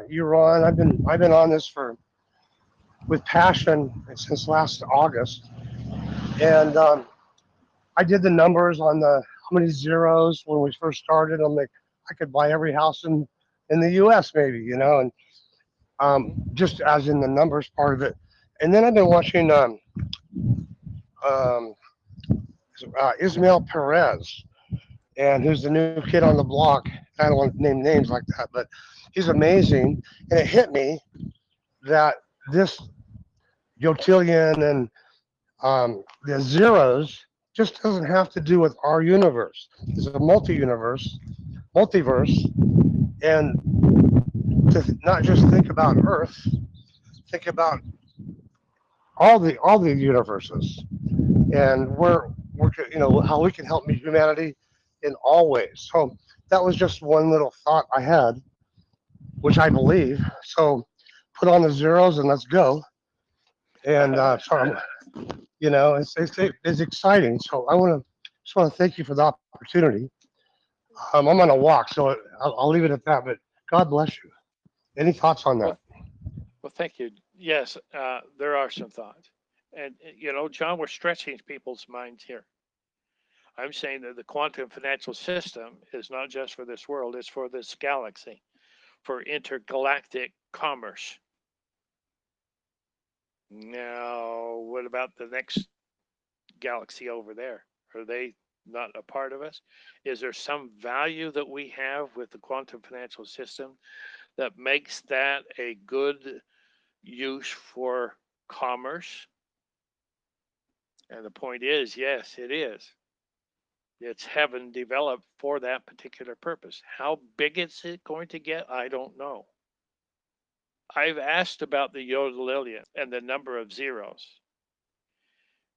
you, Ron. I've been on this for with passion since last August, and I did the numbers on the how many zeros when we first started. I'm like, I could buy every house in the U.S. maybe, and Hmm. just as in the numbers part of it. And then I've been watching um, Ismail Perez, and who's the new kid on the block. I don't want to name names like that, but he's amazing. And it hit me that this Yotillion and the zeros just doesn't have to do with our universe. It's a multiverse, and to not just think about Earth, think about all the universes, and we're how we can help humanity in all ways. So that was just one little thought I had, which I believe. So put on the zeros and let's go. And it's exciting. So I want to thank you for the opportunity. I'm on a walk, so I'll leave it at that. But God bless you. Any thoughts on that? Well, well, thank you. Yes, there are some thoughts, and John, we're stretching people's minds here. I'm saying that the quantum financial system is not just for this world; it's for this galaxy, for intergalactic commerce. Now, what about the next galaxy over there? Are they not a part of us? Is there some value that we have with the quantum financial system that makes that a good use for commerce? And the point is, yes, it is. It's heaven developed for that particular purpose. How big is it going to get? I don't know. I've asked about the Yodalilian and the number of zeros.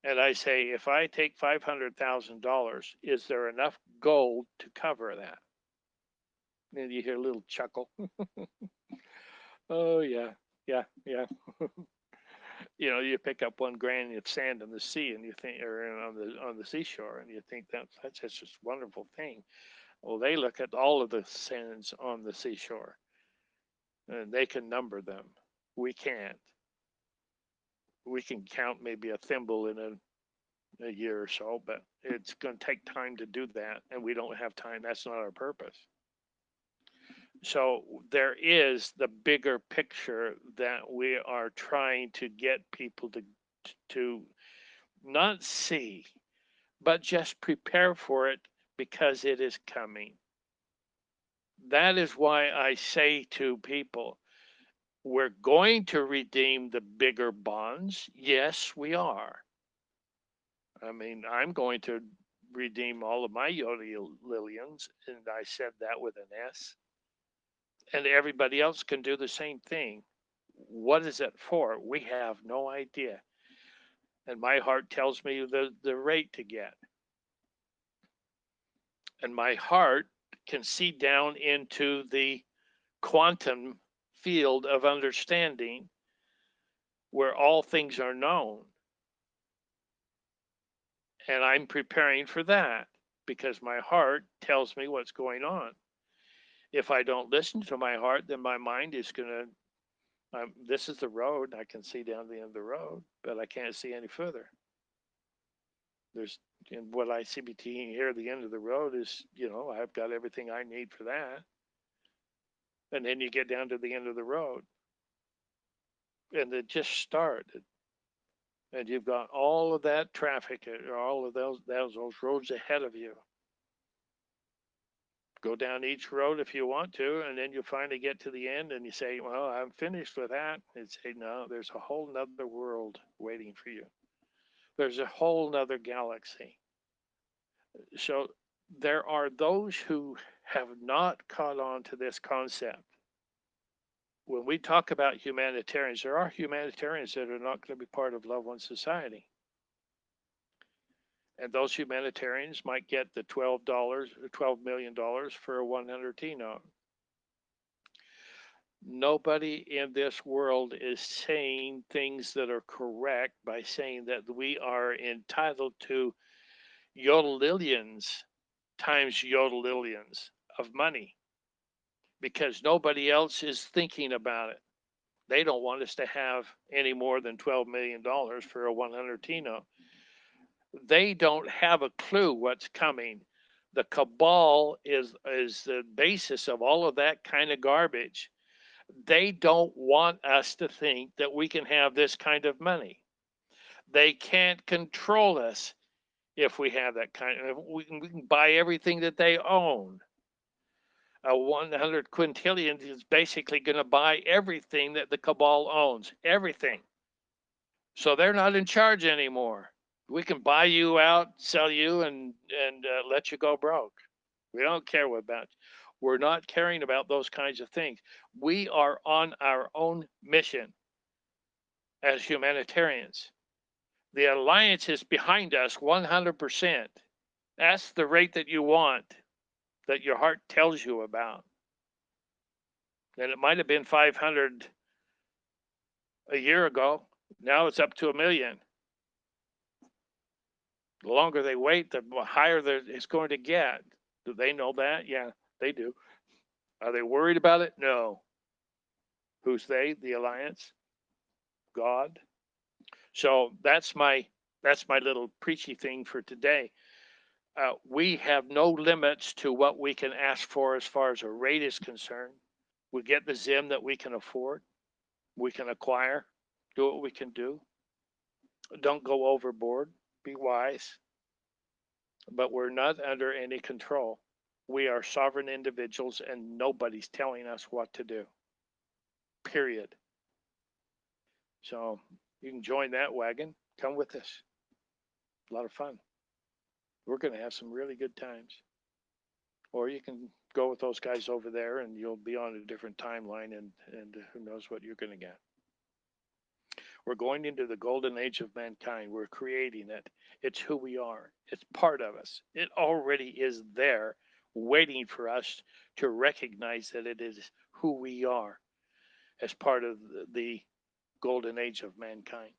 And I say, if I take $500,000, is there enough gold to cover that? And you hear a little chuckle. Oh, yeah, yeah, yeah. You pick up 1 grain of sand in the sea, and you think, or on the seashore, and you think that's just a wonderful thing. Well, they look at all of the sands on the seashore, and they can number them. We can't. We can count maybe a thimble in a year or so, but it's going to take time to do that, and we don't have time. That's not our purpose. So there is the bigger picture that we are trying to get people to not see, but just prepare for it because it is coming. That is why I say to people, we're going to redeem the bigger bonds. Yes, we are. I mean, I'm going to redeem all of my Yodi Lillians, and I said that with an S. And everybody else can do the same thing. What is it for? We have no idea. And my heart tells me the rate to get. And my heart can see down into the quantum field of understanding where all things are known. And I'm preparing for that because my heart tells me what's going on. If I don't listen to my heart, then my mind is going to, this is the road. I can see down the end of the road, but I can't see any further. There's, and what I see between here, the end of the road is, I've got everything I need for that. And then you get down to the end of the road and it just started. And you've got all of that traffic, or all of those roads ahead of you. Go down each road if you want to, and then you finally get to the end and you say, well, I'm finished with that. And say, no, there's a whole nother world waiting for you. There's a whole nother galaxy. So there are those who have not caught on to this concept. When we talk about humanitarians, there are humanitarians that are not going to be part of Love One Society. And those humanitarians might get the $12 for a 100T note. Nobody in this world is saying things that are correct by saying that we are entitled to yodalillions times yodalillions of money. because nobody else is thinking about it. They don't want us to have any more than $12 million for a 100 Tino. They don't have a clue what's coming. The cabal is the basis of all of that kind of garbage. They don't want us to think that we can have this kind of money. They can't control us if we have that kind of. We can buy everything that they own. A 100 quintillion is basically going to buy everything that the cabal owns, everything. So they're not in charge anymore. We can buy you out, sell you, and let you go broke. We don't care about. We're not caring about those kinds of things. We are on our own mission as humanitarians. The alliance is behind us 100%. That's the rate that you want, that your heart tells you about. And it might have been 500 a year ago. Now it's up to a million. The longer they wait, the higher it's going to get. Do they know that? Yeah, they do. Are they worried about it? No. Who's they? The alliance? God. So that's my little preachy thing for today. We have no limits to what we can ask for as far as a rate is concerned. We get the Zim that we can afford, we can acquire, do what we can do. Don't go overboard, be wise, but we're not under any control. We are sovereign individuals and nobody's telling us what to do, period. So you can join that wagon, come with us. A lot of fun. We're going to have some really good times. Or you can go with those guys over there and you'll be on a different timeline and who knows what you're going to get. We're going into the golden age of mankind. We're creating it. It's who we are. It's part of us. It already is there waiting for us to recognize that it is who we are as part of the golden age of mankind.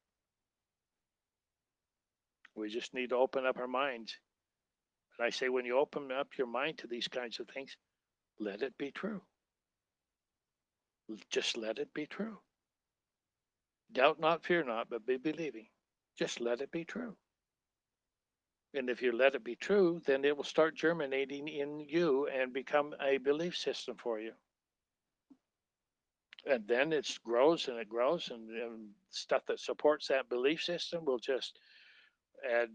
We just need to open up our minds. And I say, when you open up your mind to these kinds of things, let it be true. Just let it be true. Doubt not, fear not, but be believing. Just let it be true. And if you let it be true, then it will start germinating in you and become a belief system for you. And then it grows and it grows, and stuff that supports that belief system will just add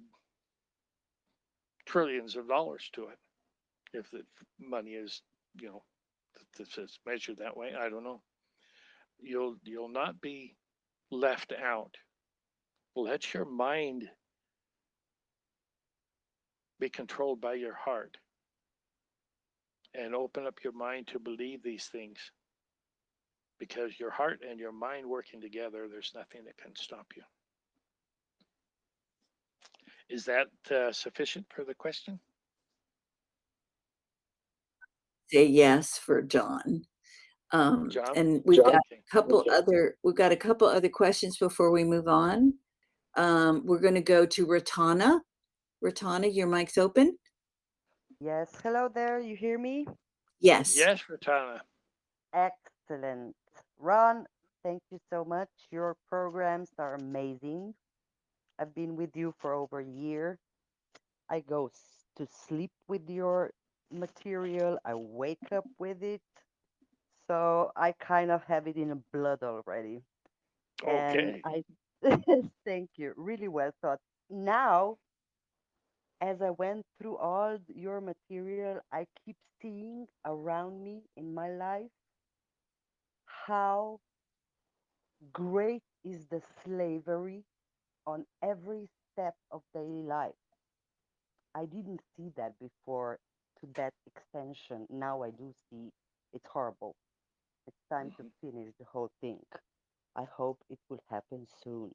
trillions of dollars to it. If the money is, you know, if it's measured that way, I don't know. You'll not be left out. Let your mind be controlled by your heart and open up your mind to believe these things, because your heart and your mind working together, there's nothing that can stop you. Is that sufficient for the question? Say yes for John. John? And we've got Okay. a couple other questions before we move on. We're going to go to Ratana. Ratana, your mic's open. Yes, hello there. You hear me? Yes. Yes, Ratana. Excellent. Ron, thank you so much. Your programs are amazing. I've been with you for over a year. I go to sleep with your material, I wake up with it. So I kind of have it in the blood already. And Okay. I thank you. Really well thought. Now, as I went through all your material, I keep seeing around me in my life how great is the slavery on every step of daily life. I didn't see that before to that extension. Now I do see it's horrible. It's time to Hmm. finish the whole thing. I hope it will happen soon.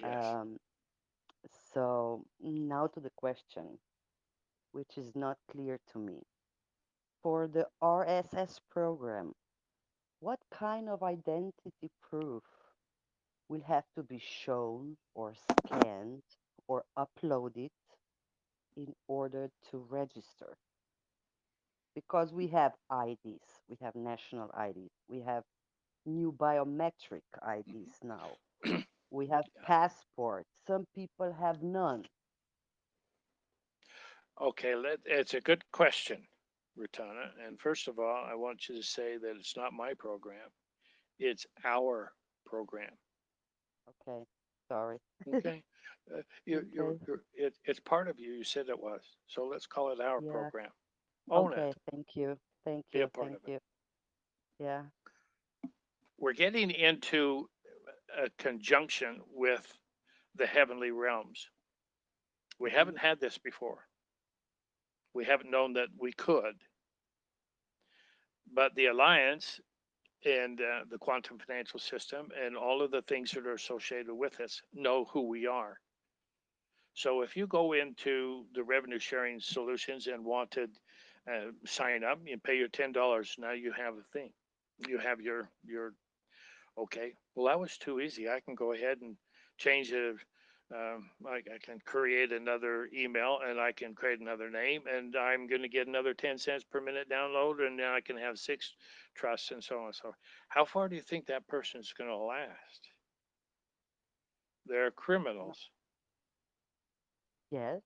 Yes. Um, so now to the question, which is not clear to me. For the RSS program, what kind of identity proof will have to be shown or scanned or uploaded in order to register? because we have IDs, we have national IDs, we have new biometric IDs now. We have passports. Some people have none. Okay, it's a good question, Rutana. And first of all, I want you to say that it's not my program; it's our program. Okay, sorry. Okay, Okay, it's part of you. You said it was, so let's call it our yeah. program. Own it. Okay, thank you. Thank Be a you. part Thank of it. you. Yeah. We're getting into a conjunction with the heavenly realms. We Hmm. haven't had this before. We haven't known that we could, but the alliance and the quantum financial system and all of the things that are associated with us know who we are. So if you go into the revenue sharing solutions and want to sign up, you pay your $10. Now you have a thing. You have your okay. Well, that was too easy. I can go ahead and change it. I can create another email and I can create another name and I'm going to get another 10 cents per minute download and then I can have 6 trusts and so on and so forth. How far do you think that person's going to last? They're No. criminals Yes,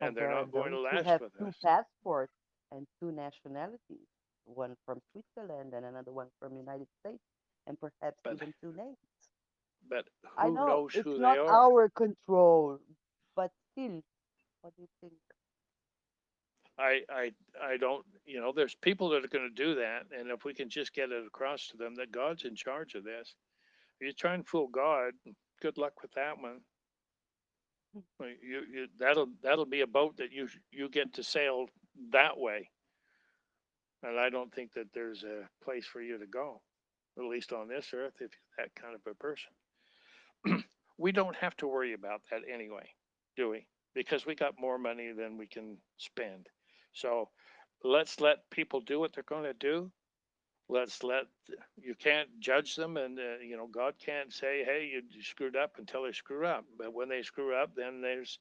and but they're there are not going those to who last have with two us. passports and two nationalities, one from Switzerland and another one from United States, and perhaps But even two names. but I who know knows it's who they not are? our control, but still, what do you think? I I I don't. There's people that are going to do that, and if we can just get it across to them that God's in charge of this, if you try and fool God, good luck with that one. That'll be a boat that you get to sail that way, and I don't think that there's a place for you to go, at least on this earth, if you're that kind of a person. We don't have to worry about that anyway, do we? Because we got more money than we can spend. So let's let people do what they're going to do. Let's let You can't judge them, and God can't say, "Hey, you screwed up," until they screw up. But when they screw up, then there's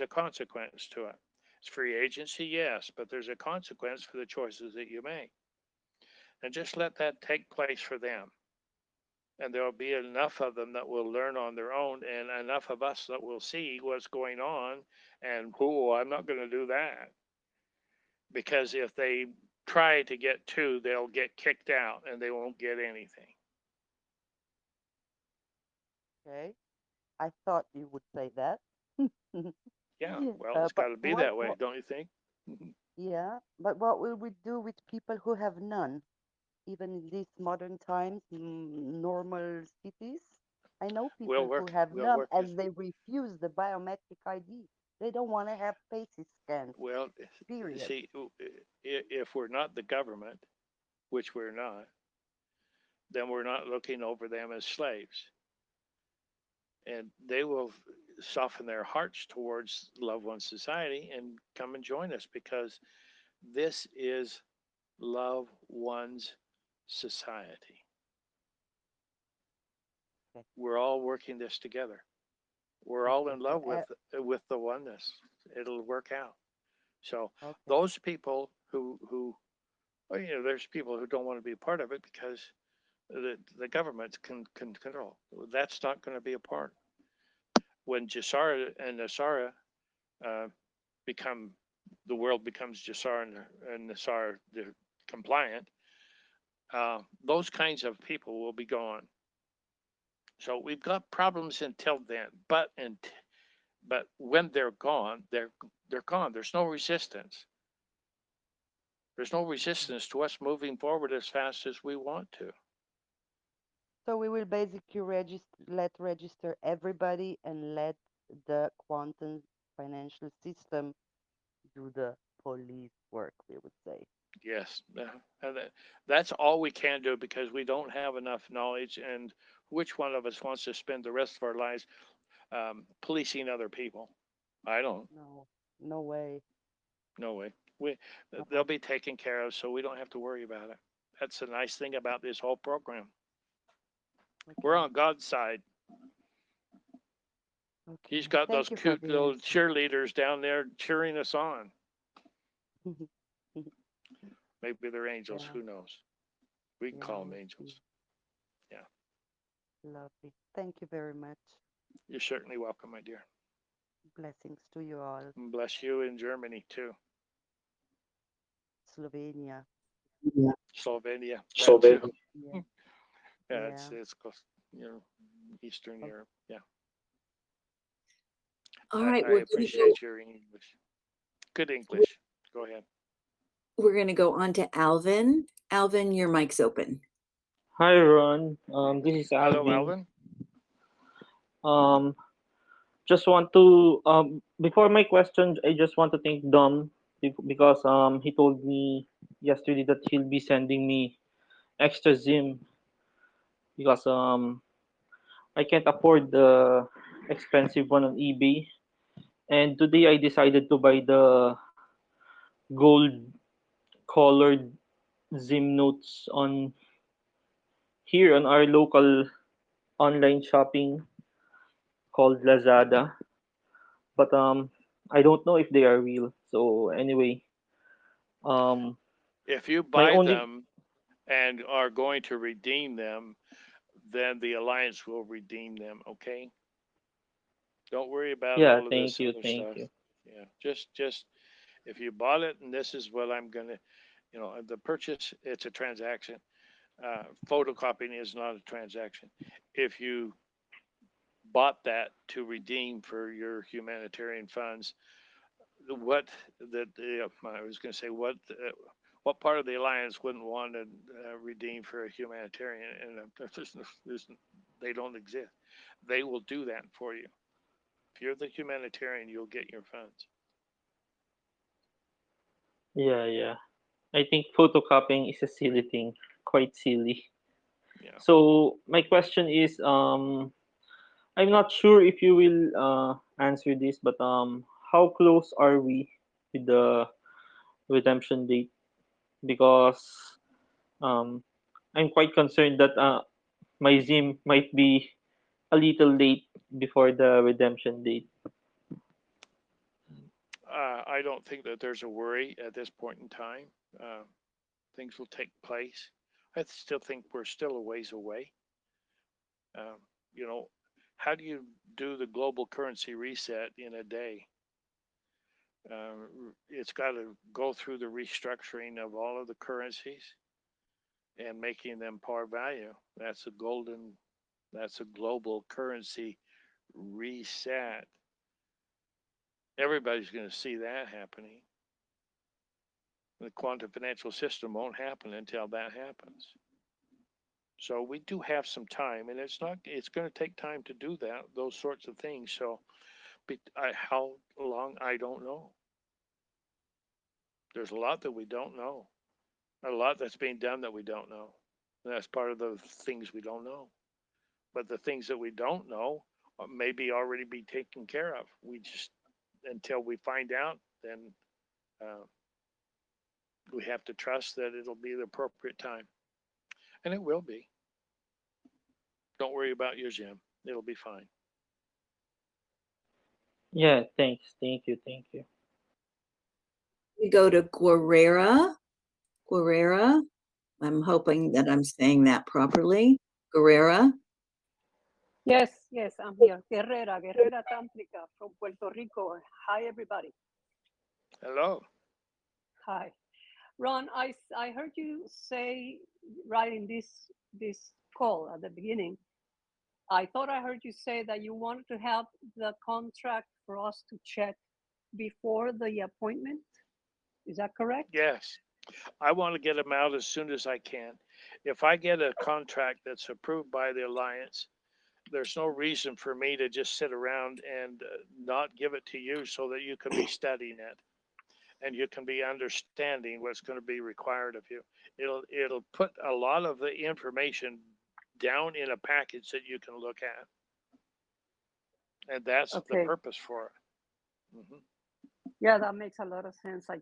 a consequence to it. It's free agency, yes, but there's a consequence for the choices that you make, and just let that take place for them. And there'll be enough of them that will learn on their own, and enough of us that will see what's going on. And I'm not going to do that, because if they try to get two, they'll get kicked out and they won't get anything. Okay, I thought you would say that. Yeah, well, it's But got to be that way, don't you think? yeah, but what will we do with people who have none, even in these modern times, normal cities? I know we'll people who work. have We'll none work it. as they refuse the biometric ID. They don't want to have faces scanned, Well, period. see, if we're not the government, which we're not, then we're not looking over them as slaves, and they will soften their hearts towards loved one society and come and join us, because this is love one's society. Okay, We're all working this together. We're all okay, in so, love with the oneness. It'll work out. So okay, those people who well, there's people who don't want to be a part of it because the government can control. That's not going to be a part. When Jasara and Nasara uh, become the world becomes Jasara and Nasara compliant, those kinds of people will be gone. So we've got problems until then, but when they're gone, they're gone. There's no resistance. There's no okay. resistance to us moving forward as fast as we want to. So we will basically register everybody and let the quantum financial system do the police work, we would say. Yes, and that's all we can do, because we don't have enough knowledge. And which one of us wants to spend the rest of our lives policing other people? I don't. No, no way. No way. We They'll No. be taken care of, so we don't have to worry about it. That's the nice thing about this whole program. We're Okay. on God's side. He's Okay. got those Thank you for cute the little answer. cheerleaders down there cheering us on. Maybe they're angels. Yeah. Who knows? We can Yeah, call them we'll see. angels. Yeah. Lovely. Thank you very much. You're certainly welcome, my dear. Blessings to you all. And bless you in Germany too. Slovenia. Slovenia, that Slovenia. too. Yeah. Yeah, Yeah. it's close, Eastern Oh, Europe. Yeah. All I, right, I appreciate your English. Good English. Go ahead. we're gonna go on to Alvin. Alvin, your mic's open. Hi, Ron. This is Hello, Alvin. Alvin. Um, just want to before my question, I just want to thank Dom because he told me yesterday that he'll be sending me extra Zim because I can't afford the expensive one on eBay. And today I decided to buy the gold colored Zim notes on here on our local online shopping called Lazada. But I don't know if they are real. So anyway, um If you my buy only them and are going to redeem them, then the Alliance will redeem them. Okay. Don't worry about yeah, all of thank this you, other thank stuff. you. Yeah. Just if you bought it and this is what I'm gonna, the purchase, it's a transaction. Photocopying is not a transaction. If you bought that to redeem for your humanitarian funds, what I was going to say what part of the alliance wouldn't want to redeem for a humanitarian? And they don't exist. They will do that for you. If you're the humanitarian, you'll get your funds. Yeah, yeah. I think photocopying is a silly thing, quite silly. Yeah. So my question is, I'm not sure if you will answer this, but how close are we with the redemption date? Because um, I'm quite concerned that my Zim might be a little late before the redemption date. I don't think that there's a worry at this point in time. Uh, Things will take place. I still think we're still a ways away. Um, you know, how do you do the global currency reset in a day? It's got to go through the restructuring of all of the currencies and making them par value. That's a global currency reset. Everybody's going to see that happening. The quantum financial system won't happen until that happens. So we do have some time, and it's going to take time to do those sorts of things. So, how long, I don't know. There's a lot that we don't know, a lot that's being done that we don't know. And that's part of the things we don't know. But the things that we don't know maybe already be taken care of. We just, until we find out, then uh, we have to trust that it'll be the appropriate time. And it will be. Don't worry about your gym. It'll be fine. Yeah, thanks. Thank you. Thank you. We go to Guerrera. Guerrera. I'm hoping that I'm saying that properly. Guerrera. Yes, yes, I'm here. Guerrera Tantrica from Puerto Rico. Hi, everybody. Hello. Hi. Ron, I heard you say right in this call at the beginning, I thought I heard you say that you wanted to have the contract for us to check before the appointment. Is that correct? Yes. I want to get them out as soon as I can. If I get a contract that's approved by the Alliance, there's no reason for me to just sit around and not give it to you so that you can be studying it and you can be understanding what's going to be required of you. It'll put a lot of the information down in a package that you can look at, and that's the Okay. purpose for it. Yeah, that makes a lot of sense. I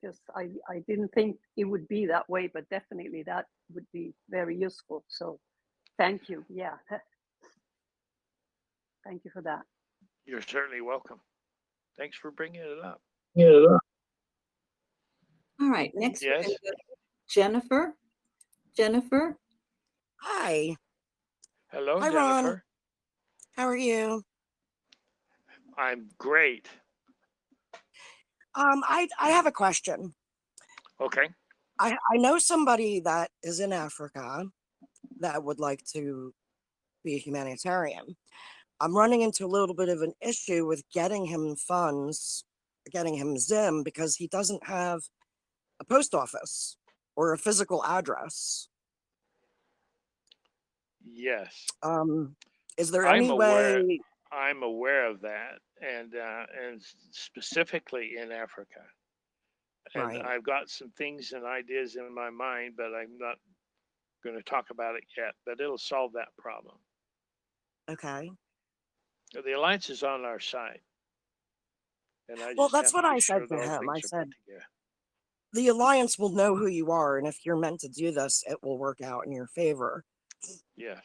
didn't think it would be that way, but definitely that would be very useful. So thank you. Yeah. Thank you for that. You're certainly welcome. Thanks for bringing it up. Yeah. All right. Next, we're Yes. going to go Jennifer. Jennifer, Hi. Hello, Hi, Ron. Jennifer. How are you? I'm great. I have a question. Okay. I know somebody that is in Africa that would like to be a humanitarian. I'm running into a little bit of an issue with getting him funds, getting him Zim, because he doesn't have a post office or a physical address. Yes, Is there I'm any aware. way? I'm aware of that, and specifically in Africa. And Right. I've got some things and ideas in my mind, but I'm not going to talk about it yet. But it'll solve that problem. Okay. The alliance is on our side, and I Well, just that's have to what be I said sure to that all him. I things are put said, together. the Alliance will know who you are, and if you're meant to do this, it will work out in your favor. Yes.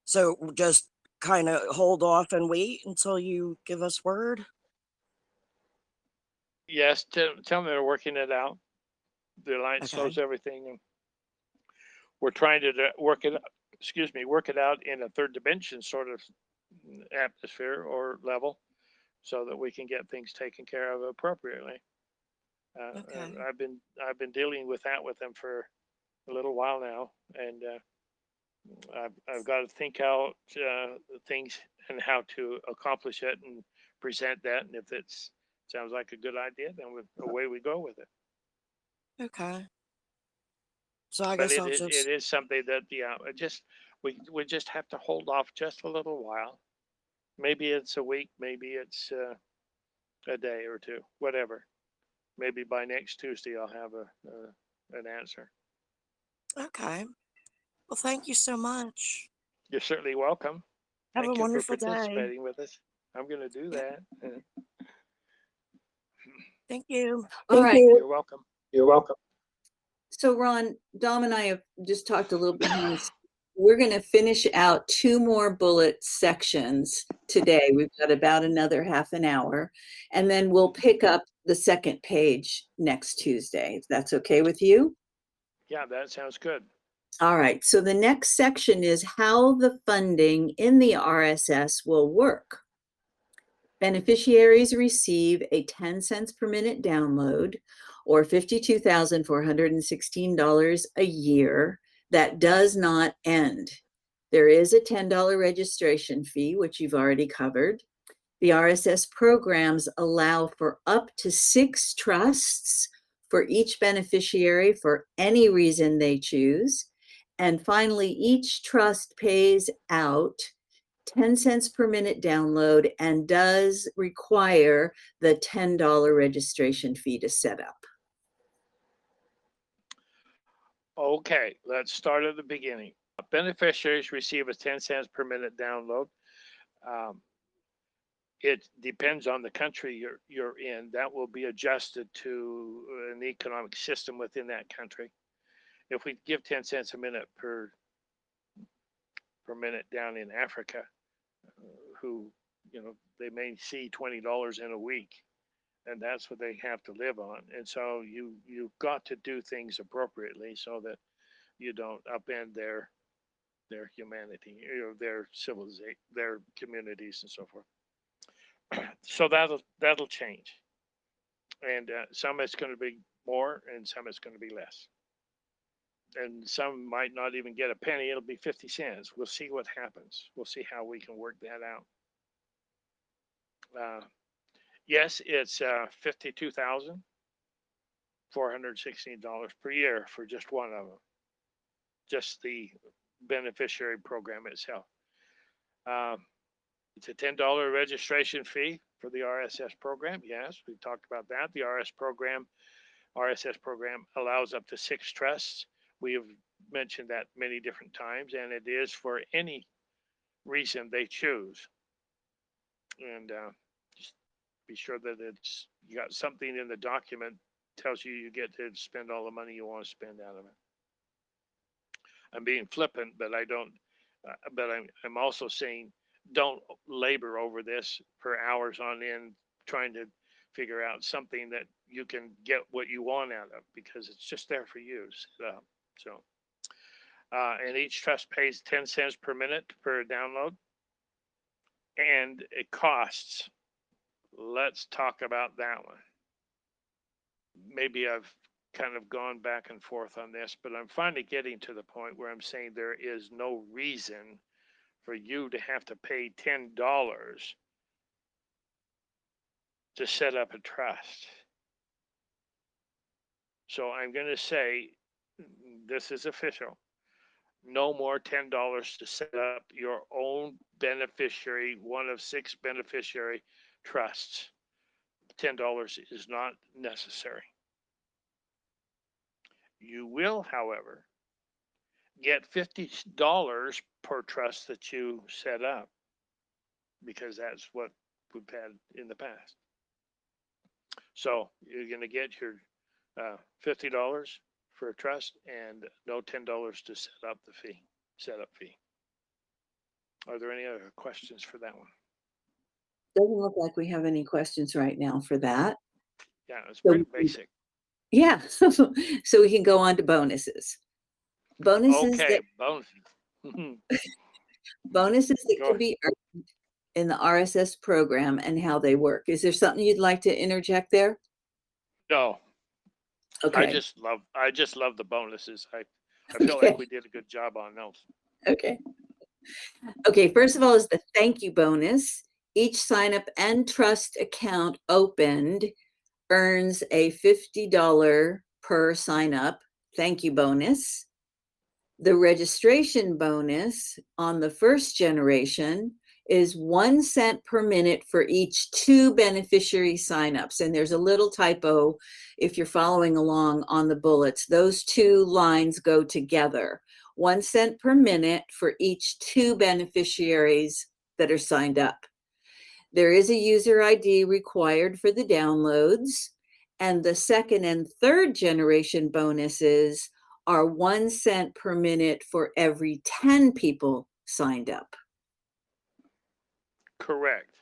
So just kind of hold off and wait until you give us word. Yes. Tell me they're working it out. The alliance Okay. knows everything, and we're trying to work it. Excuse me, work it out in a third dimension sort of atmosphere or level, so that we can get things taken care of appropriately. Okay. I've been dealing with that with them for a little while now, and I've got to think out things and how to accomplish it and present that. And if it sounds like a good idea, then away we go with it. Okay. So I But guess it I'll is it just. is something that we just have to hold off just a little while. Maybe it's a week, maybe it's a day or two, whatever. Maybe by next Tuesday I'll have an answer. Okay. Well, thank you so much. You're certainly welcome. Have a Thank you for wonderful day. participating with us. I'm going to do Yep. that. Thank you. all right. You're welcome. You're welcome. So Ron, Dom and I have just talked a little bit. We're going to finish out 2 more bullet sections today. We've got about another half an hour, and then we'll pick up the second page next Tuesday, if that's okay with you. Yeah, that sounds good. All right, so the next section is how the funding in the RSS will work. Beneficiaries receive a 10 cents per minute download or $52,416 a year that does not end. There is a $10 registration fee, which you've already covered. The RSS programs allow for up to 6 trusts for each beneficiary for any reason they choose. And finally, each trust pays out 10 cents per minute download and does require the $10 registration fee to set up. Okay, let's start at the beginning. Beneficiaries receive a 10 cents per minute download. Um, it depends on the country you're in. That will be adjusted to an economic system within that country. If we give 10 cents a minute per minute down in Africa, who they may see $20 in a week, and that's what they have to live on. And so you've got to do things appropriately so that you don't upend their humanity, their civilization, their communities, and so forth. So that'll change, and some it's going to be more, and some it's going to be less, and some might not even get a penny. It'll be 50 cents. We'll see what happens. We'll see how we can work that out. Yes, it's $52,416 per year for just one of them, just the beneficiary program itself. Um, it's a $10 registration fee for the RSS program. Yes, we talked about that. The RSS program allows up to 6 trusts. We have mentioned that many different times, and it is for any reason they choose. And just be sure that you got something in the document tells you get to spend all the money you want to spend out of it. I'm being flippant, but I don't. But I'm also saying don't labor over this for hours on end trying to figure out something that you can get what you want out of because it's just there for you. So, and each trust pays 10 cents per minute per download, and it costs. Let's talk about that one. Maybe I've kind of gone back and forth on this, but I'm finally getting to the point where I'm saying there is no reason for you to have to pay $10 to set up a trust. So I'm going to say this is official. No more $10 to set up your own beneficiary, one of 6 beneficiary trusts. $10 is not necessary. You will, however, get $50 per trust that you set up because that's what we've had in the past. So you're going to get your $50 for a trust and no $10 to set up the fee, setup fee. Are there any other questions for that one? Doesn't look like we have any questions right now for that. Yeah, it's So pretty basic. yeah, so we can go on to bonuses. Bonuses Okay, that bonuses. bonuses that Go can ahead. be earned in the RSS program and how they work. Is there something you'd like to interject there? No, I Okay. just love the bonuses. I feel like Okay. we did a good job on those. Okay. Okay. First of all, is the thank you bonus. Each sign up and trust account opened earns a $50 per sign up thank you bonus. The registration bonus on the first generation is 1 cent per minute for each 2 beneficiary signups. And there's a little typo if you're following along on the bullets. Those 2 lines go together. 1 cent per minute for each 2 beneficiaries that are signed up. There is a user ID required for the downloads, and the second and third generation bonuses are 1 cent per minute for every 10 people signed up. Correct.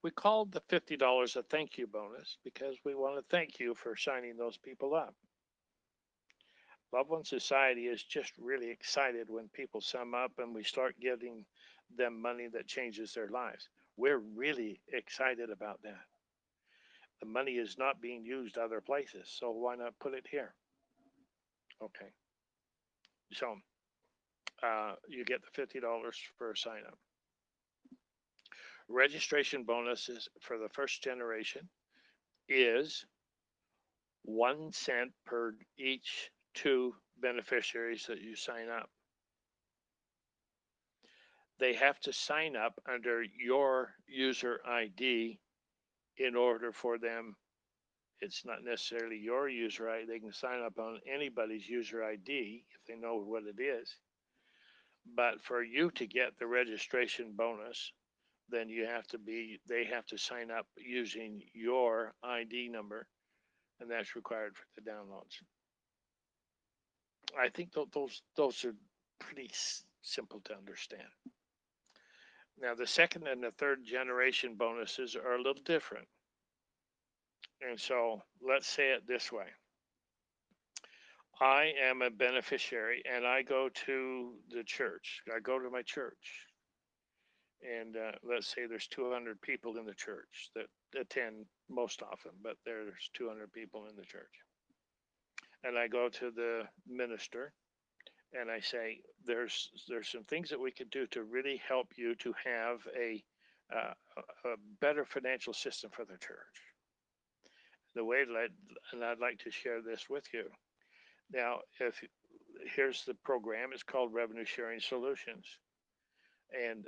We called the $50 a thank you bonus because we want to thank you for signing those people up. Love One Society is just really excited when people sum up and we start giving them money that changes their lives. We're really excited about that. The money is not being used other places, so why not put it here? Okay. So you get the $50 for a sign up. Registration bonuses for the first generation is 1 cent per each 2 beneficiaries that you sign up. They have to sign up under your user ID in order for them. It's not necessarily your user ID. They can sign up on anybody's user ID if they know what it is. But for you to get the registration bonus, then they have to sign up using your ID number, and that's required for the downloads. I think those are pretty simple to understand. Now, the second and the third generation bonuses are a little different. And so let's say it this way. I am a beneficiary and I go to the church. I go to my church. And let's say there's 200 people in the church that attend most often, but there's 200 people in the church. And I go to the minister and I say, there's some things that we could do to really help you to have a better financial system for the church. The way that and I'd like to share this with you. Now, if here's the program, it's called Revenue Sharing Solutions, and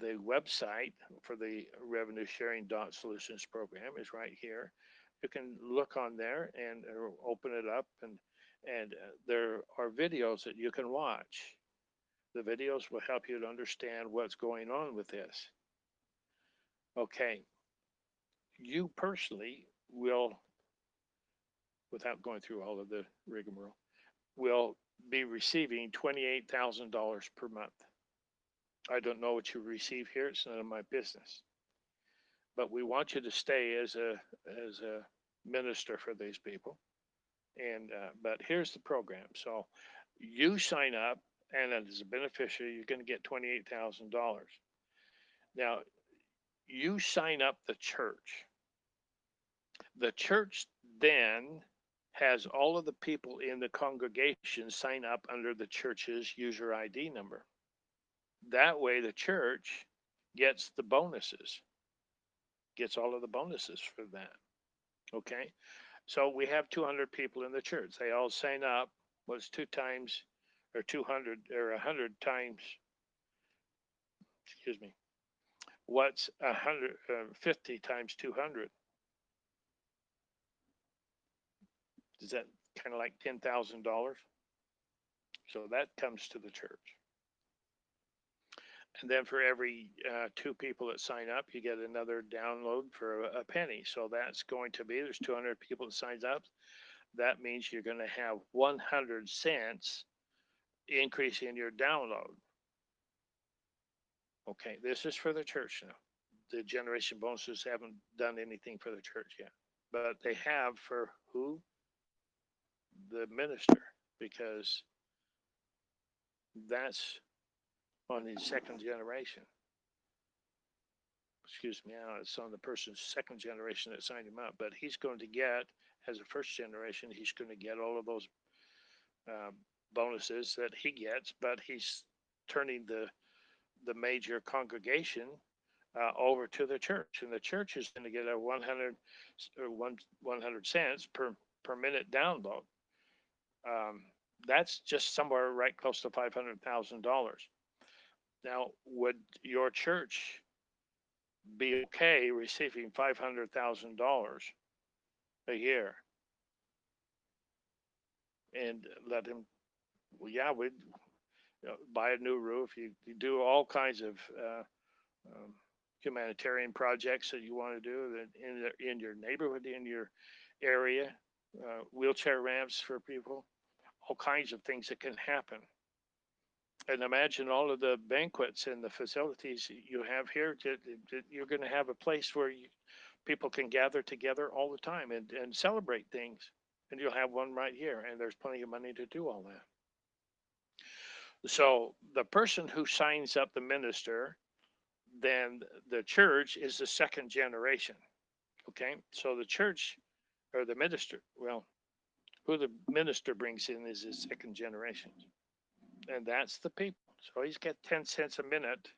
the website for the Revenue Sharing Solutions program is right here. You can look on there and open it up, and there are videos that you can watch. The videos will help you to understand what's going on with this. Okay, you personally will, without going through all of the rigmarole, will be receiving $28,000 per month. I don't know what you receive here. It's none of my business. but we want you to stay as a minister for these people. And but here's the program. So you sign up, and as a beneficiary, you're going to get $28,000. Now you sign up the church. The church then has all of the people in the congregation sign up under the church's user ID number. That way, the church gets the bonuses, gets all of the bonuses for that. Okay. So we have 200 people in the church. They all sign up. What's two times, or 200, or 100 times, excuse me, what's 150 times 200? Is that kind of like $10,000? So that comes to the church. And then for every two people that sign up, you get another download for a penny. So that's going to be, there's 200 people that signs up. That means you're going to have 100 cents increase in your download. Okay, this is for the church now. The generation bonuses haven't done anything for the church yet, but they have for who? The minister, because that's on his second generation. Excuse me, it's on the person's second generation that signed him up, but he's going to get, as a first generation, he's going to get all of those uh, bonuses that he gets, but he's turning the major congregation over to the church, and the church is going to get a 100 cents per minute download. That's just somewhere right close to $500,000. Now, would your church be okay receiving $500,000 a year and let him? Well, yeah, we'd buy a new roof. You do all kinds of um, humanitarian projects that you want to do in your neighborhood, in your area, wheelchair ramps for people, all kinds of things that can happen. And imagine all of the banquets and the facilities you have here. You're going to have a place where people can gather together all the time and celebrate things. And you'll have one right here, and there's plenty of money to do all that. So the person who signs up the minister, then the church is the second generation. Okay, so the church or the minister, well, who the minister brings in is his second generation, and that's the people. So he's got 10 cents a minute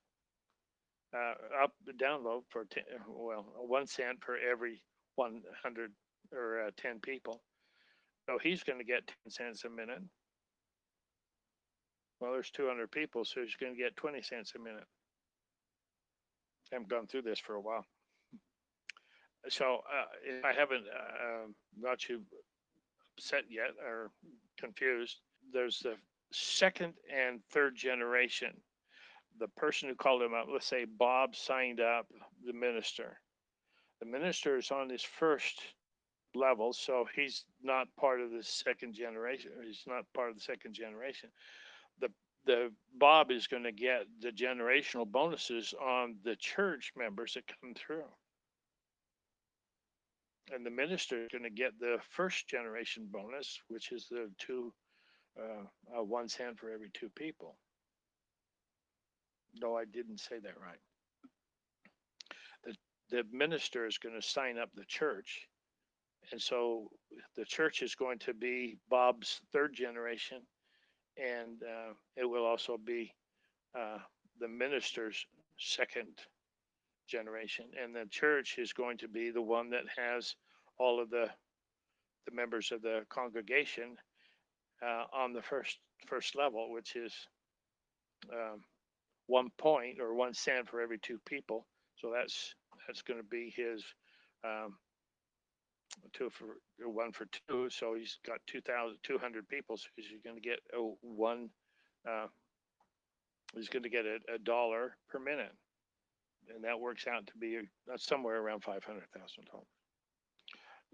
up the download for 10, well, 1 cent for every 100 or 10 people. So he's going to get 10 cents a minute. Well, there's 200 people, so he's going to get 20 cents a minute. I haven't gone through this for a while. So if I haven't got you upset yet or confused, there's the second and third generation. The person who called him up, let's say Bob signed up the minister. The minister is on his first level, so he's not part of the second generation. He's not part of the second generation. The Bob is going to get the generational bonuses on the church members that come through. And the minister is going to get the first generation bonus, which is the 1 cent for every two people. No, I didn't say that right. The minister is going to sign up the church. And so the church is going to be Bob's third generation, and it will also be the minister's second generation. And the church is going to be the one that has all of the members of the congregation on the first level, which is 1 point or 1 cent for every two people. So that's going to be his 1 for 2. So he's got 2,200 people. So he's going to get he's going to get a dollar per minute, and that works out to be somewhere around $500,000.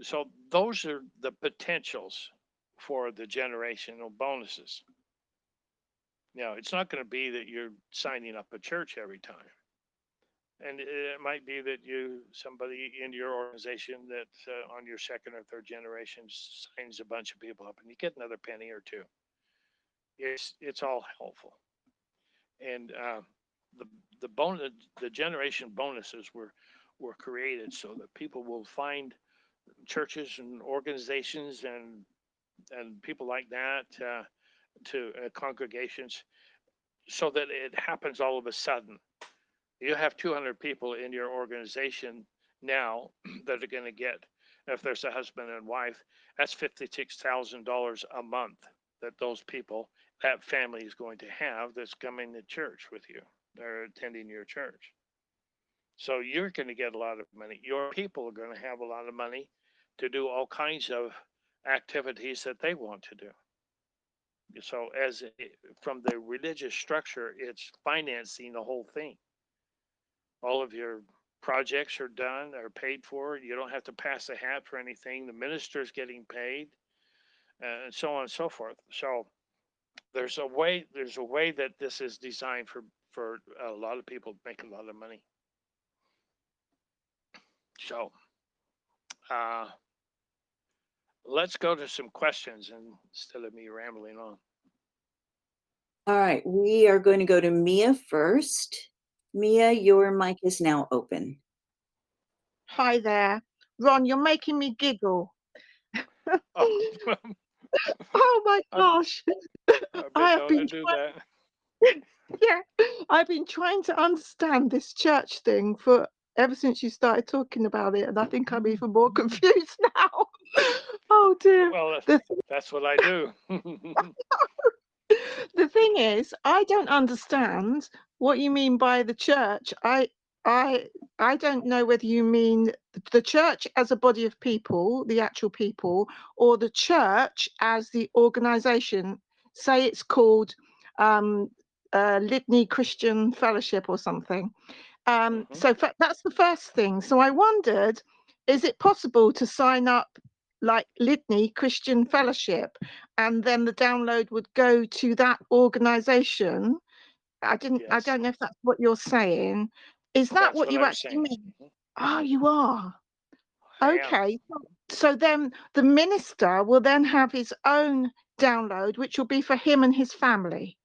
So those are the potentials for the generational bonuses. Now, it's not going to be that you're signing up a church every time. And it might be that somebody in your organization that on your second or third generation signs a bunch of people up, and you get another penny or two. It's all helpful. And the the bonus, the generation bonuses were created so that people will find churches and organizations and people like that to congregations, so that it happens all of a sudden. You have 200 people in your organization now that are going to get, if there's a husband and wife, that's $56,000 a month that those people, that family is going to have that's coming to church with you. They're attending your church. So you're going to get a lot of money. Your people are going to have a lot of money to do all kinds of activities that they want to do. So from the religious structure, it's financing the whole thing. All of your projects are done, are paid for. You don't have to pass a hat for anything. The minister's getting paid, and so on and so forth. So there's a way that this is designed for a lot of people to make a lot of money. So uh, let's go to some questions instead of me rambling on. All right, we are going to go to Mia first. Mia, your mic is now open. Hi there. Ron, you're making me giggle. Oh, Oh my I've, gosh. I've I been have known been to do that. yeah, I've been trying to understand this church thing for ever since you started talking about it, and I think I'm even more confused now. Oh dear. Well, The that's what I do. the thing is, I don't understand what you mean by the church. I I don't know whether you mean the church as a body of people, the actual people, or the church as the organization. Say it's called um Litany Christian Fellowship or something. Mhm. So that's the first thing. So I wondered, is it possible to sign up like Litany Christian Fellowship, and then the download would go to that organization? I Yes, don't know if that's what you're saying. Is that that's what what you I'm actually saying. mean? Mhm. Oh, you are. I am. Okay. So then the minister will then have his own download, which will be for him and his family.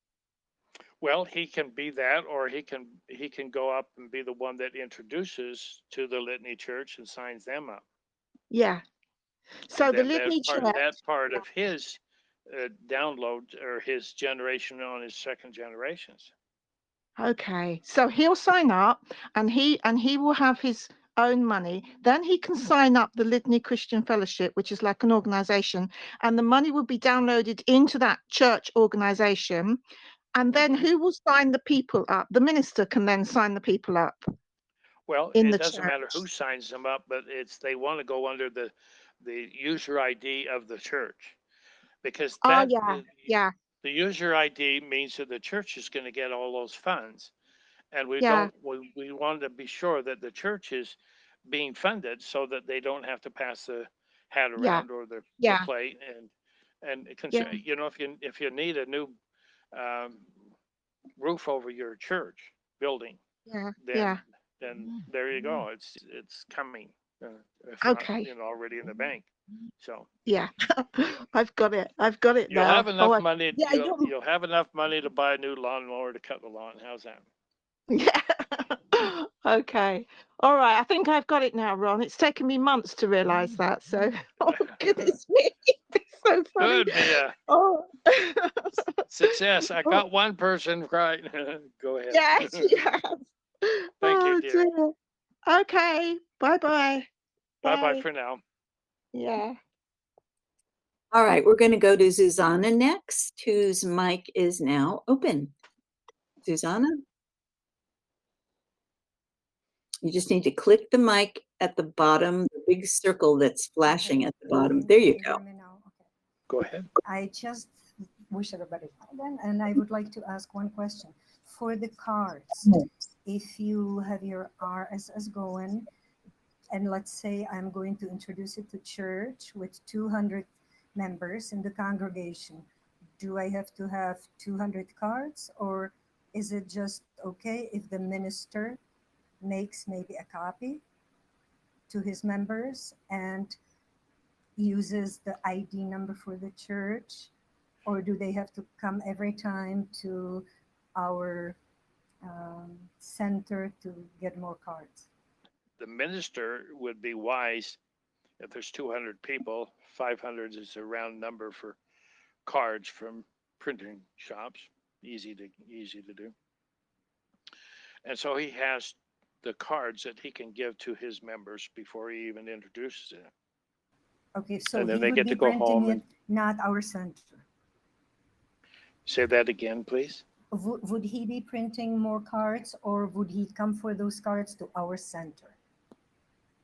Well, he can be that, or he can go up and be the one that introduces to the Litany Church and signs them up. Yeah. So And the then Litany Church. that part of his download or his generation on his second generations. Okay, so he'll sign up and he will have his own money. Then he can sign up the Litany Christian Fellowship, which is like an organization, and the money will be downloaded into that church organization. And then Hmm. who will sign the people up? The minister can then sign the people up Well, in it the doesn't matter church. who signs them up, but they want to go under the user ID of the church, because Oh that yeah, yeah, the user ID means that the church is going to get all those funds, and yeah, we want to be sure that the church is being funded so that they don't have to pass the hat yeah, around or the yeah, plate. And yeah, if you need a new um, roof over your church building, yeah, then yeah. there you go. It's coming, if not Okay, already in the bank. So yeah. I've got it. I've got it you'll have now. Oh, enough money. yeah, You'll have enough money to buy a new lawnmower to cut the lawn. How's that? yeah. Okay. All right. I think I've got it now, Ron. It's taken me months to realize that. So, oh goodness me, it's so funny. Good, Mia. Oh, Success. I oh got one person right. Go ahead. yes, yes. Thank you, Oh dear. dear. Okay. Bye-bye. Bye bye Bye. for now. Yeah. All right, we're going to go to Susanna next, whose mic is now open. Susanna, you just need to click the mic at the bottom, the big circle that's flashing Okay. at the bottom. Can There you you go. hear me now? Okay. Go ahead. I just wish everybody well, and I would like to ask one question. For the cards, if you have your RSS going, and let's say I'm going to introduce it to church with 200 members in the congregation, do I have to have 200 cards, or is it just okay if the minister makes maybe a copy to his members and uses the ID number for the church, or do they have to come every time to our center to get more cards? The minister would be wise if there's 200 people, 500 is a round number for cards from printing shops, easy to do. And so he has the cards that he can give to his members before he even introduces it. Okay, so And then he they would get be to go printing home it, and not our center. say that again, please. Would he be printing more cards, or would he come for those cards to our center?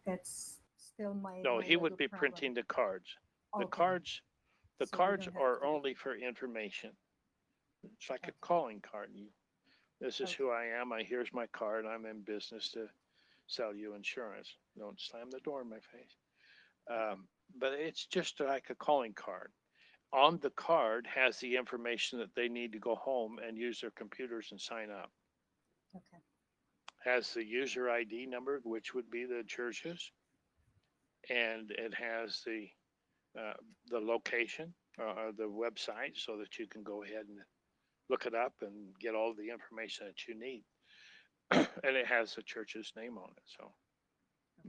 That's still No, my he would little be problem. printing the cards. The Okay, cards, the so we cards don't have are to. only for information. It's like a Okay. calling card. This is who Okay. I am. Here's my card. I'm in business to sell you insurance. Don't slam the door in my face. But it's just like a calling card. On the card has the information that they need to go home and use their computers and sign up. Okay. Has the user ID number, which would be the church's, and it has uh, the location, the website, so that you can go ahead and look it up and get all the information that you need. And it has the church's name on it. So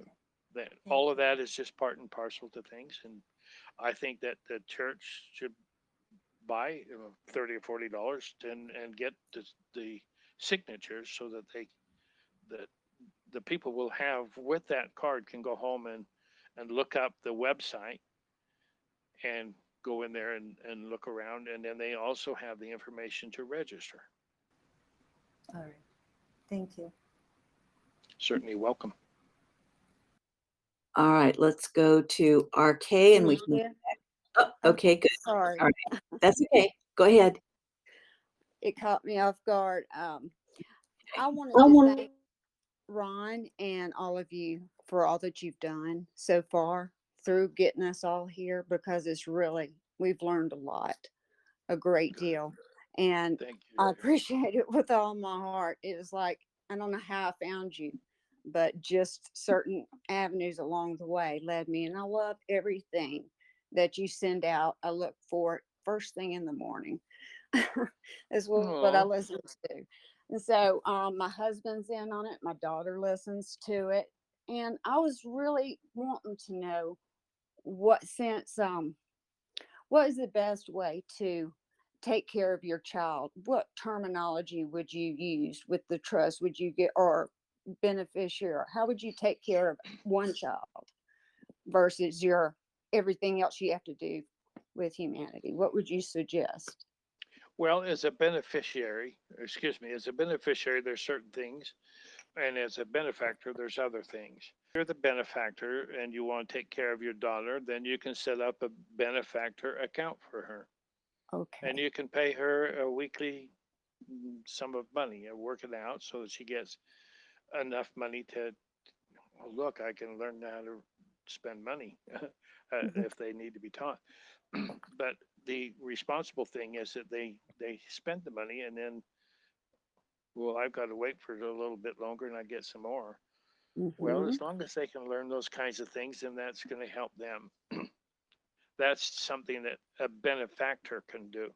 Okay. that Thank all of you. that is just part and parcel to things. And I think that the church should buy $30 or $40 and get the signatures so that that the people will have with that card can go home and look up the website and go in there and look around, and then they also have the information to register. All right. Thank you. Certainly welcome. All right, let's go to RK and we can. Alicia, Oh, okay, good. sorry, All right, that's okay. Go ahead. it caught me off guard. I wanted I to want- thank Ron and all of you for all that you've done so far through getting us all here, because we've learned a lot, a great deal. And Thank you. I appreciate it with all my heart. It was like, I don't know how I found you, but just certain avenues along the way led me. And I love everything that you send out. I look for it first thing in the morning. Is what I Aw. listen to. And so my husband's in on it. My daughter listens to it. And I was really wanting to know what is the best way to take care of your child? What terminology would you use with the trust? Would you get, or beneficiary? How would you take care of one child versus your everything else you have to do with humanity? What would you suggest? Well, as a beneficiary, there's certain things, and as a benefactor, there's other things. If you're the benefactor and you want to take care of your daughter, then you can set up a benefactor account for her, and Okay. you can pay her a weekly sum of money and work it out so that she gets enough money to, oh, look, I can learn how to spend money if they need to be taught. But the responsible thing is that they spend the money, and then, well, I've got to wait for a little bit longer and I get some more. Well, Mm-hmm. as long as they can learn those kinds of things, then that's going to help them. That's something that a benefactor can do.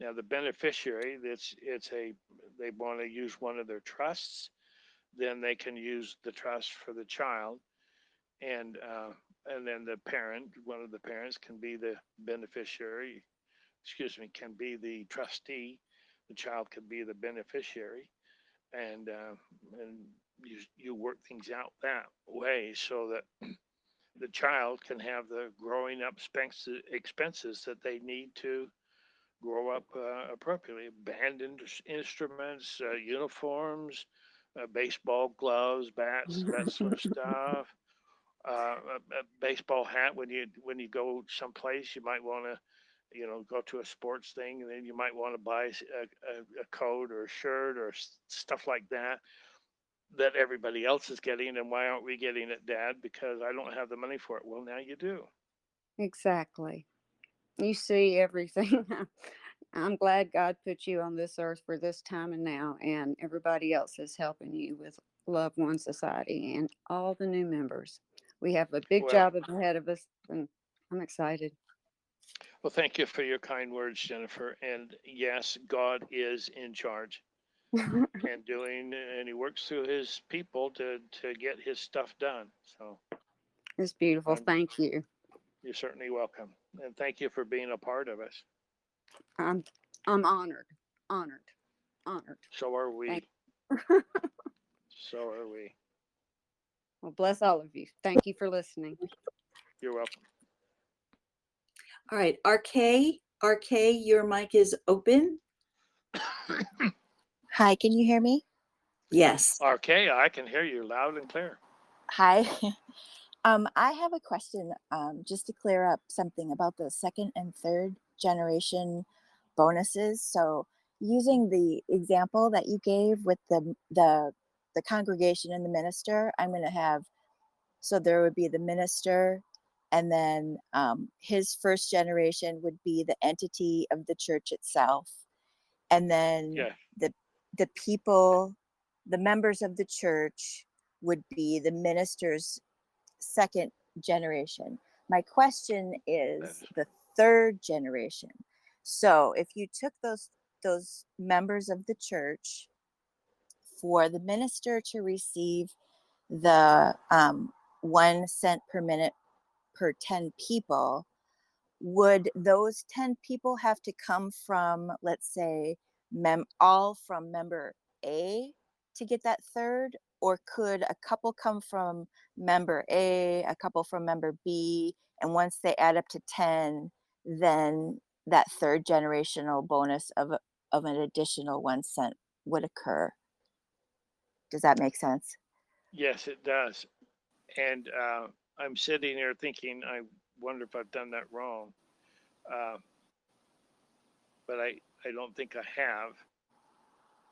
Now, the beneficiary, they want to use one of their trusts, then they can use the trust for the child, and then one of the parents can be the beneficiary. Excuse me, can be the trustee. The child can be the beneficiary, and you work things out that way so that the child can have the growing up expenses that they need to grow up appropriately. Band instruments, uniforms, baseball gloves, bats, that sort of stuff. A baseball hat when you go someplace, you might want to, go to a sports thing, and then you might want to buy a coat or a shirt or stuff like that everybody else is getting, and why aren't we getting it, Dad? Because I don't have the money for it. Well, now you do. Exactly. You see everything. I'm glad God put you on this earth for this time and now, and everybody else is helping you with Love One Society and all the new members. We have a big Well, job ahead of us, and I'm excited. well, thank you for your kind words, Jennifer. And yes, God is in charge and and He works through His people to get His stuff done. So It's beautiful. I'm, Thank you. you're certainly welcome, and thank you for being a part of us. I'm I'm honored, honored, honored. So are Thank. we. So are we. Well, bless all of you. Thank you for listening. You're welcome. All right, RK, your mic is open. Hi, can you hear me? Yes. RK, I can hear you loud and clear. Hi. I have a question, just to clear up something about the second and third generation bonuses. So, using the example that you gave with the congregation and the minister, I'm going to have, so there would be the minister, and then his first generation would be the entity of the church itself, and then Yeah. the people, the members of the church would be the minister's second generation. My question is the third generation. So if you took those members of the church, for the minister to receive the 1 cent per minute per 10 people, would those 10 people have to come from, let's say, all from member A to get that third? Or could a couple come from member A, a couple from member B, and once they add up to 10, then that third generational bonus of an additional 1 cent would occur? Does that make sense? Yes, it does. And I'm sitting here thinking, I wonder if I've done that wrong. Uh, but I don't think I have.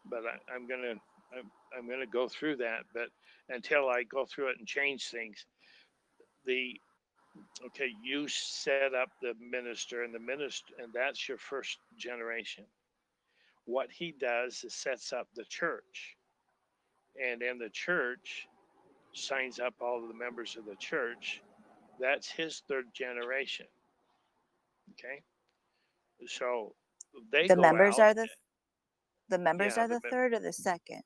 But I'm gonna go through that. But until I go through it and change things, the okay, you set up the minister, and that's your first generation. What he does is sets up the church, and in the church signs up all of the members of the church. That's his third generation. Okay, so they The go members out. are the members Yeah, are the third or the second?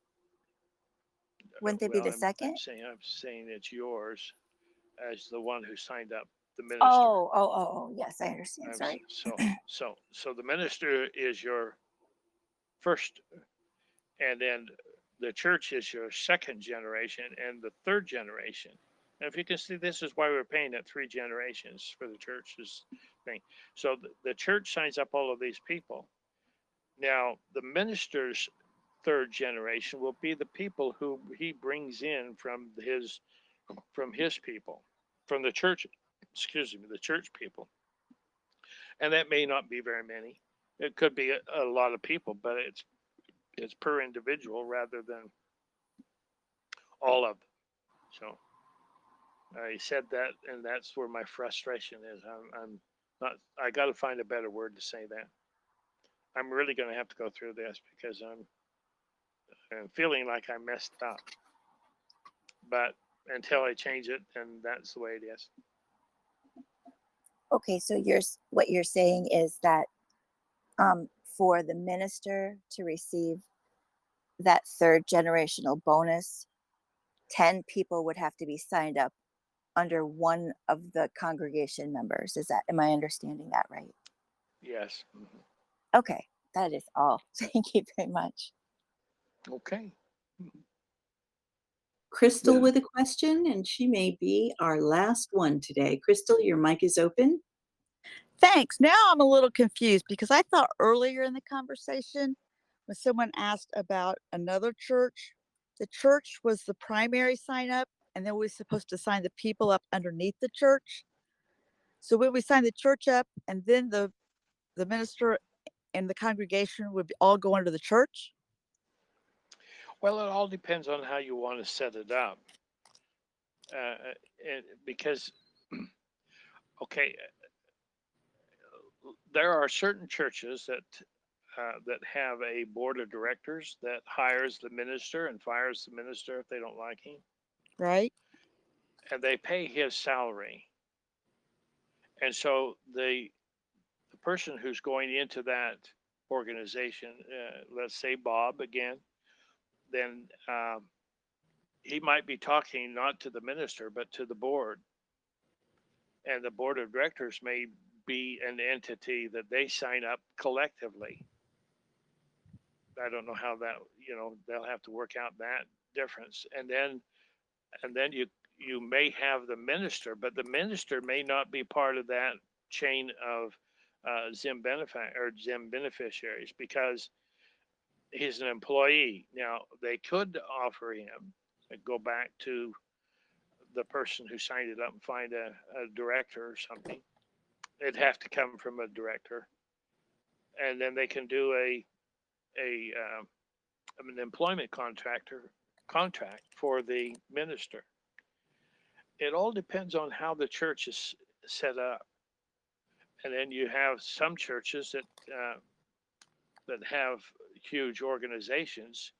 Wouldn't they be well, the second? I'm saying it's yours as the one who signed up the minister. Oh, yes, I understand. Sorry. So the minister is your first, and then the church is your second generation, and the third generation. And if you can see, this is why we're paying at 3 generations for the church's thing. So the church signs up all of these people. Now the minister's third generation will be the people who he brings in from his people, from the church. Excuse me, the church people, and that may not be very many. It could be a lot of people, but it's per individual rather than all of them. So I said that, and that's where my frustration is. I'm not. I got to find a better word to say that. I'm really going to have to go through this because I'm feeling like I messed up. But until I change it, then that's the way it is. Okay, so what you're saying is that for the minister to receive that third generational bonus, 10 people would have to be signed up under one of the congregation members. Am I understanding that right? Yes. Mm-hmm. Okay, that is all. Thank you very much. Okay. Crystal with a question, and she may be our last one today. Crystal, your mic is open. Thanks. Now I'm a little confused because I thought earlier in the conversation when someone asked about another church, the church was the primary sign up, and then we're supposed to sign the people up underneath the church. So when we sign the church up, and then the minister and the congregation would all go under the church. Well, it all depends on how you want to set it up. Because, okay, there are certain churches that that have a board of directors that hires the minister and fires the minister if they don't like him, Right? and they pay his salary. And so the person who's going into that organization, let's say Bob again, then he might be talking not to the minister but to the board, and the board of directors may be an entity that they sign up collectively. I don't know how that, they'll have to work out that difference. And then you may have the minister, but the minister may not be part of that chain of Zim beneficiaries because he's an employee. Now they could offer him go back to the person who signed it up and find a director or something. It'd have to come from a director, and then they can do an employment contract for the minister. It all depends on how the church is set up, and then you have some churches that have huge organizations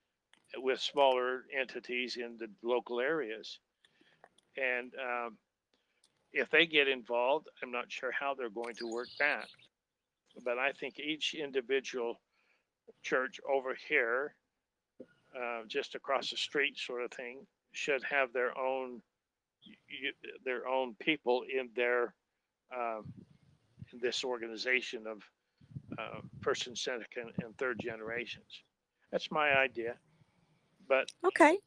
with smaller entities in the local areas, and if they get involved, I'm not sure how they're going to work that. But I think each individual church over here, just across the street, sort of thing, should have their own people in this organization of first, second, and third generations. That's my idea, but Okay.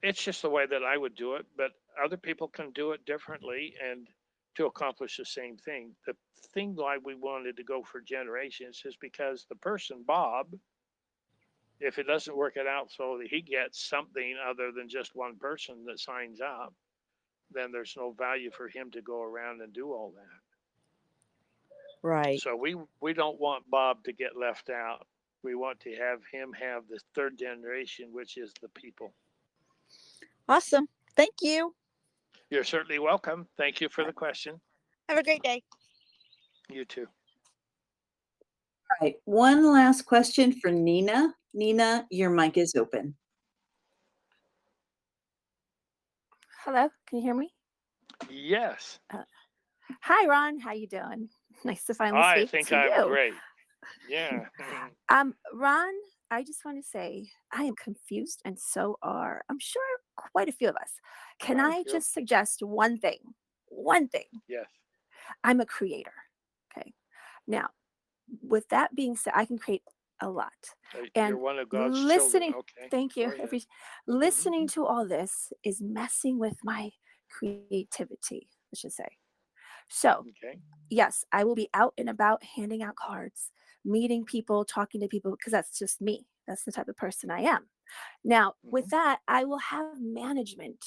it's just the way that I would do it. But other people can do it differently and to accomplish the same thing. The thing why we wanted to go for generations is because the person, Bob, if it doesn't work it out so that he gets something other than just one person that signs up, then there's no value for him to go around and do all that. Right. So we don't want Bob to get left out. We want to have him have the third generation, which is the people. Awesome. Thank you. You're certainly welcome. Thank you for the question. Have a great day. You too. All right, one last question for Nina. Nina, your mic is open. Hello, can you hear me? Yes. Hi, Ron. How you doing? Nice to finally I speak think to I'm you. great. Yeah. Ron, I just want to say I am confused, and so are I'm sure quite a few of us. Can Quite a I few. just suggest one thing? One thing. Yes. I'm a creator. Okay. Now, with that being said, I can create a lot. You're And one of God's listening, children. Okay. thank you. Go ahead. Listening to all this is messing with my creativity, let's just say. So, Okay. yes, I will be out and about handing out cards, meeting people, talking to people, because that's just me. That's the type of person I am. Now, with that, I will have management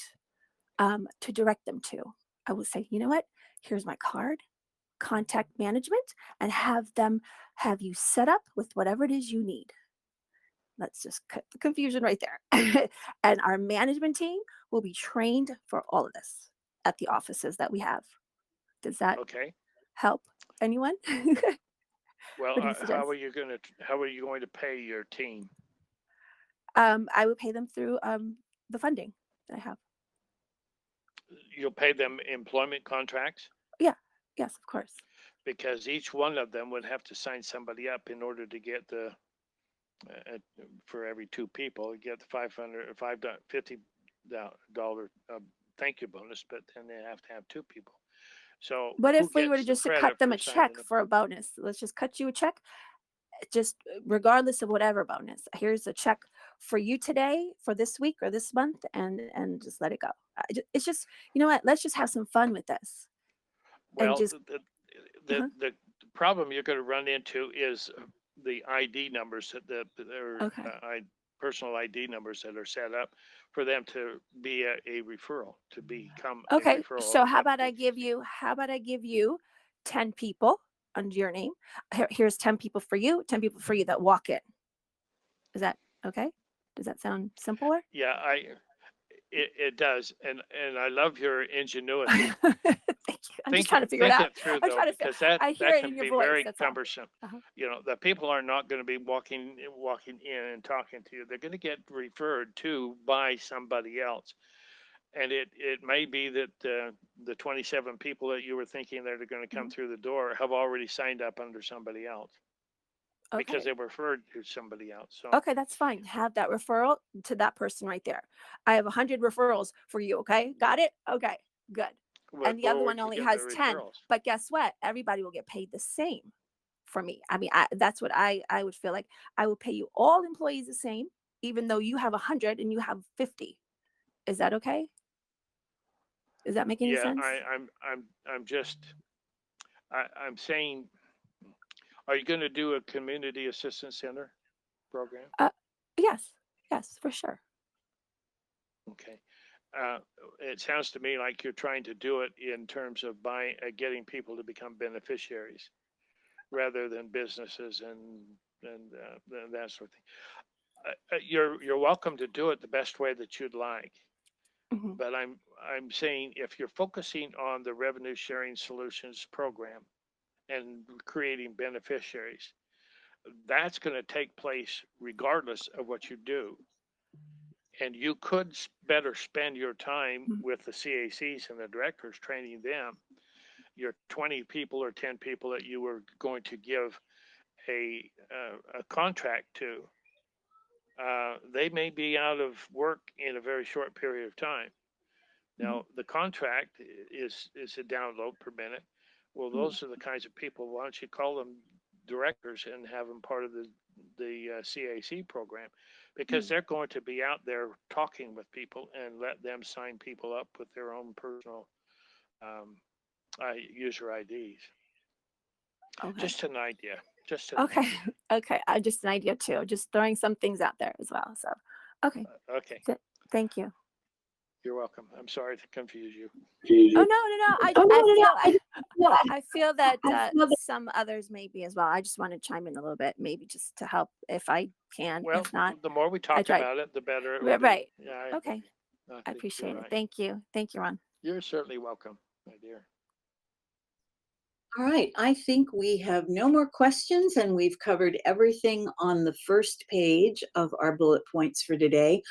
to direct them to. I will say, you know what? Here's my card, contact management, and have you set up with whatever it is you need. Let's just cut the confusion right there. And our management team will be trained for all of this at the offices that we have. Does that Okay. help anyone? Well, What do you suggest? how are you going to pay your team? I would pay them through the funding that I have. You'll pay them employment contracts? Yeah. Yes, of course. Because each one of them would have to sign somebody up in order to get the for every two people, you get the $50 thank you bonus, but then they have to have two people. So But who if we were to gets the just to credit cut them for a check signing up? for a bonus, let's just cut you a check, just regardless of whatever bonus. Here's a check for you today, for this week or this month, and just let it go. It's just, you know what? Let's just have some fun with this. Well, And just the problem you're going to run into is the ID numbers that are okay. personal ID numbers that are set up for them to be a referral, to become Okay. a referral. So how about I give you 10 people under your name? Here's 10 people for you, 10 people for you that walk in. Is that okay? Does that sound simpler? Yeah, It does, and I love your ingenuity. Thank you. I'm just trying to figure it Think out. it through I'm though, trying to feel. because that I hear that it can in your be voice. very That's all. cumbersome. Uh-huh. You know, the people are not going to be walking in and talking to you. They're going to get referred to by somebody else, and it may be that the 27 people that you were thinking that are going to come Mhm. through the door have already signed up under somebody else because Okay. they were referred to somebody else. So Okay, that's fine. Have that referral to that person right there. I have 100 referrals for you. Okay, got it. Okay, good. And the where other would one you only get has the 10. referrals? But guess what? Everybody will get paid the same for me. I mean, that's what I would feel like. I will pay you all employees the same, even though you have 100 and you have 50. Is that okay? Does that make any Yeah, sense? I'm just I'm saying, are you going to do a community assistance center program? Uh, yes, yes, for sure. Okay. Uh, it sounds to me like you're trying to do it in terms of getting people to become beneficiaries rather than businesses and that sort of thing. You're welcome to do it the best way that you'd like, Hmm. but I'm saying if you're focusing on the revenue sharing solutions program and creating beneficiaries, that's going to take place regardless of what you do. And you could better spend your time with the CACs and the directors training them. Your 20 people or 10 people that you were going to give a contract to, they may be out of work in a very short period of time. Now, the contract is a download per minute. Well, those are the kinds of people. Why don't you call them directors and have them part of the CAC program, because they're going to be out there talking with people and let them sign people up with their own personal um, user IDs. Okay. Just an idea. Just an Okay. idea. Okay. Just an idea too. Just throwing some things out there as well. So, okay. Okay. Thank you. You're welcome. I'm sorry to confuse you. Oh no. I feel that some others may be as well. I just want to chime in a little bit, maybe just to help if I can. Well, If not, the more we I talk tried. about it, the better it will be. Right. Yeah. Okay. I think appreciate you're it. right. Thank you. Thank you, Ron. You're certainly welcome, my dear. All right, I think we have no more questions and we've covered everything on the first page of our bullet points for today.